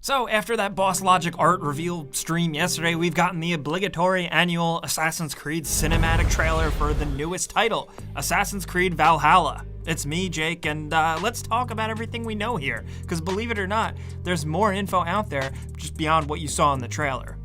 So after that Boss Logic art reveal stream yesterday, we've gotten the obligatory annual Assassin's Creed cinematic trailer for the newest title, Assassin's Creed Valhalla. It's me, Jake, and let's talk about everything we know here, because believe it or not, there's more info out there just beyond what you saw in the trailer.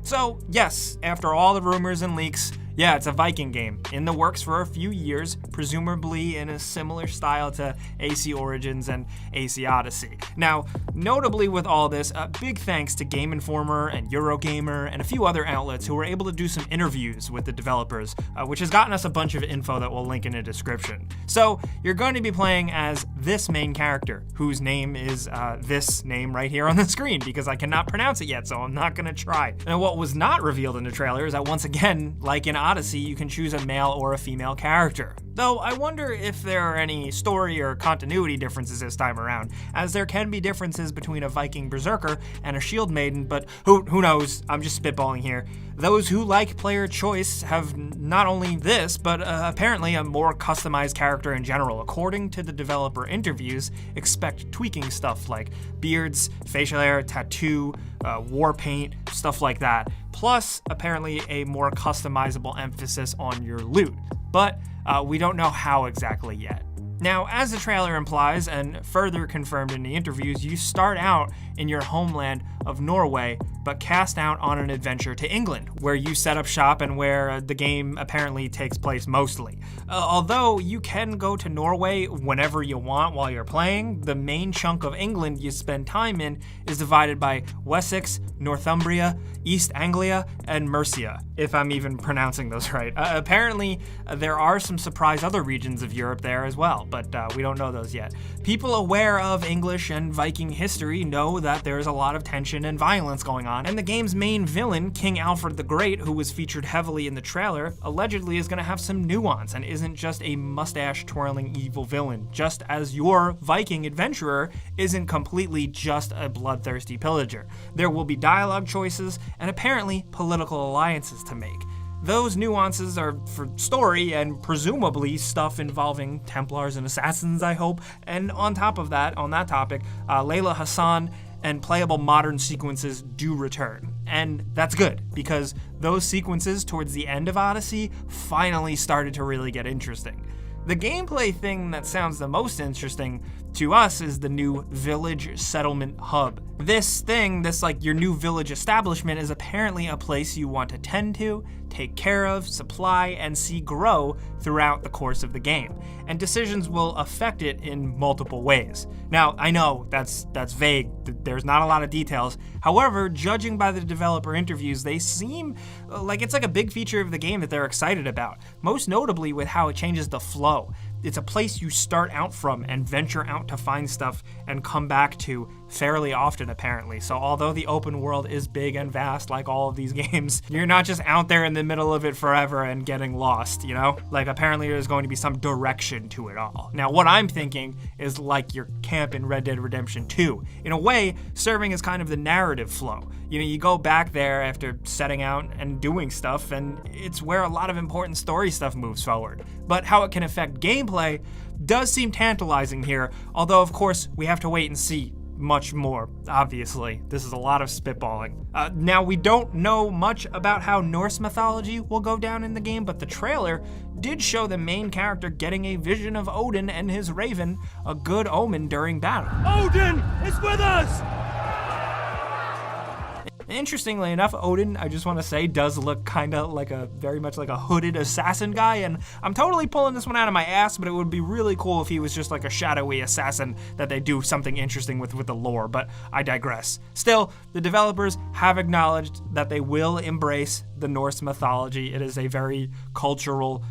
So yes, after all the rumors and leaks, yeah, it's a Viking game, in the works for a few years, presumably in a similar style to AC Origins and AC Odyssey. Now, notably with all this, big thanks to Game Informer and Eurogamer and a few other outlets who were able to do some interviews with the developers, which has gotten us a bunch of info that we'll link in the description. So, you're going to be playing as this main character, whose name is this name right here on the screen, because I cannot pronounce it yet, so I'm not gonna try. And what was not revealed in the trailer is that once again, like in Odyssey, you can choose a male or a female character. Though I wonder if there are any story or continuity differences this time around, as there can be differences between a Viking berserker and a shield maiden, but who knows, I'm just spitballing here. Those who like player choice have not only this, but apparently a more customized character in general. According to the developer interviews, expect tweaking stuff like beards, facial hair, tattoo, war paint, stuff like that. Plus, apparently a more customizable emphasis on your loot. But we don't know how exactly yet. Now, as the trailer implies, and further confirmed in the interviews, you start out in your homeland of Norway, but cast out on an adventure to England, where you set up shop and where the game apparently takes place mostly. Although you can go to Norway whenever you want while you're playing, the main chunk of England you spend time in is divided by Wessex, Northumbria, East Anglia, and Mercia, if I'm even pronouncing those right. Apparently, there are some surprise other regions of Europe there as well, but we don't know those yet. People aware of English and Viking history know that there's a lot of tension and violence going on, and the game's main villain, King Alfred the Great, who was featured heavily in the trailer, allegedly is going to have some nuance and isn't just a mustache-twirling evil villain, just as your Viking adventurer isn't completely just a bloodthirsty pillager. There will be dialogue choices and apparently political alliances to make. Those nuances are for story and presumably stuff involving Templars and Assassins, I hope. And on top of that, on that topic, Layla Hassan and playable modern sequences do return. And that's good, because those sequences towards the end of Odyssey finally started to really get interesting. The gameplay thing that sounds the most interesting to us is the new village settlement hub. This like your new village establishment, is apparently a place you want to tend to, take care of, supply, and see grow throughout the course of the game. And decisions will affect it in multiple ways. Now, I know that's vague, there's not a lot of details. However, judging by the developer interviews, they seem like it's like a big feature of the game that they're excited about, most notably with how it changes the flow. It's a place you start out from and venture out to find stuff and come back to fairly often, apparently. So although the open world is big and vast like all of these games, you're not just out there in the middle of it forever and getting lost, you know? Like, apparently there's going to be some direction to it all. Now, what I'm thinking is like your camp in Red Dead Redemption 2, in a way serving as kind of the narrative flow. You know, you go back there after setting out and doing stuff, and it's where a lot of important story stuff moves forward. But how it can affect gameplay does seem tantalizing here, although of course we have to wait and see much more, obviously. This is a lot of spitballing. Now, we don't know much about how Norse mythology will go down in the game, but the trailer did show the main character getting a vision of Odin and his raven, a good omen during battle. Odin is with us! Interestingly enough, Odin, I just want to say, does look kind of like very much like a hooded assassin guy, and I'm totally pulling this one out of my ass, but it would be really cool if he was just like a shadowy assassin that they do something interesting with the lore, but I digress. Still, the developers have acknowledged that they will embrace the Norse mythology. It is a very cultural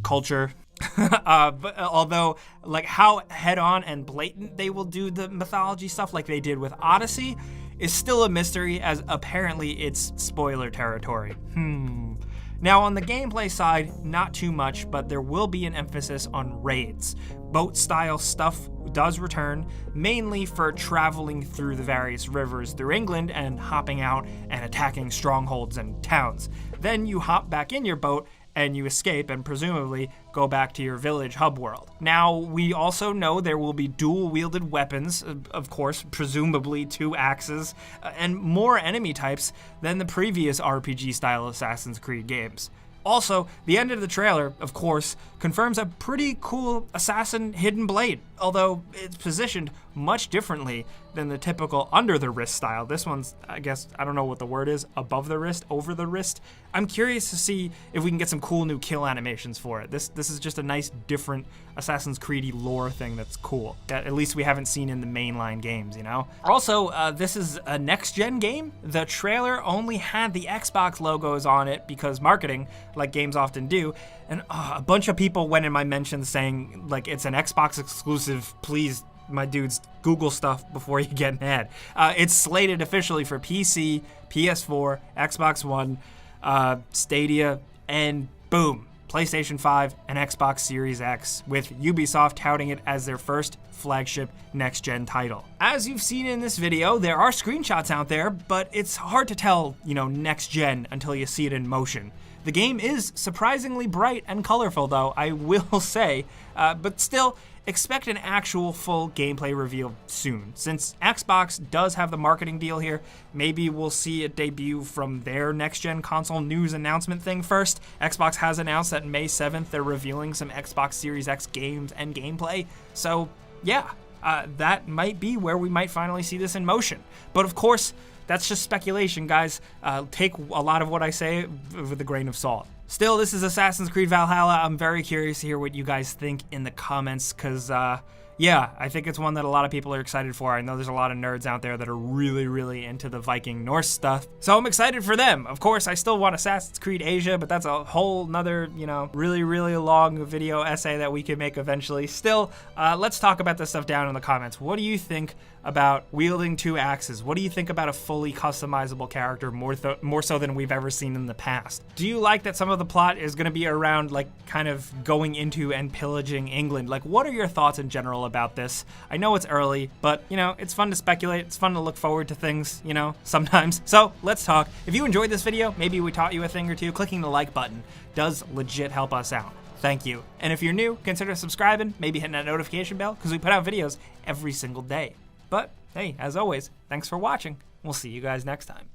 culture. But although, like, how head-on and blatant they will do the mythology stuff like they did with Odyssey is still a mystery, as apparently it's spoiler territory. Now, on the gameplay side, not too much, but there will be an emphasis on raids. Boat-style stuff does return, mainly for traveling through the various rivers through England and hopping out and attacking strongholds and towns. Then you hop back in your boat and you escape and presumably go back to your village hub world. Now, we also know there will be dual-wielded weapons, of course, presumably 2 axes, and more enemy types than the previous RPG-style Assassin's Creed games. Also, the end of the trailer, of course, confirms a pretty cool assassin hidden blade, although it's positioned much differently than the typical under the wrist style. This one's, I guess, I don't know what the word is, above the wrist, over the wrist. I'm curious to see if we can get some cool new kill animations for it. This is just a nice, different Assassin's Creed-y lore thing that's cool, that at least we haven't seen in the mainline games, you know? Also, this is a next-gen game. The trailer only had the Xbox logos on it because marketing, like games often do, and a bunch of people went in my mentions saying, like, it's an Xbox exclusive, please, my dudes, Google stuff before you get mad. It's slated officially for PC, PS4, Xbox One, Stadia, and boom, PlayStation 5 and Xbox Series X, with Ubisoft touting it as their first flagship next-gen title. As you've seen in this video, there are screenshots out there, but it's hard to tell, next-gen until you see it in motion. The game is surprisingly bright and colorful, though, I will say, but still, expect an actual full gameplay reveal soon. Since Xbox does have the marketing deal here, maybe we'll see it debut from their next-gen console news announcement thing first. Xbox has announced that May 7th they're revealing some Xbox Series X games and gameplay, so yeah, that might be where we might finally see this in motion. But of course, that's just speculation, guys. Take a lot of what I say with a grain of salt. Still, this is Assassin's Creed Valhalla. I'm very curious to hear what you guys think in the comments, because, yeah, I think it's one that a lot of people are excited for. I know there's a lot of nerds out there that are really, really into the Viking Norse stuff, so I'm excited for them. Of course, I still want Assassin's Creed Asia, but that's a whole nother, really, really long video essay that we could make eventually. Still, let's talk about this stuff down in the comments. What do you think about wielding 2 axes? What do you think about a fully customizable character more so than we've ever seen in the past? Do you like that some of the plot is going to be around, like, kind of going into and pillaging England? Like, what are your thoughts in general about this? I know it's early, but, it's fun to speculate. It's fun to look forward to things, sometimes. So, let's talk. If you enjoyed this video, maybe we taught you a thing or two, clicking the like button does legit help us out. Thank you. And if you're new, consider subscribing, maybe hitting that notification bell, because we put out videos every single day. But, hey, as always, thanks for watching. We'll see you guys next time.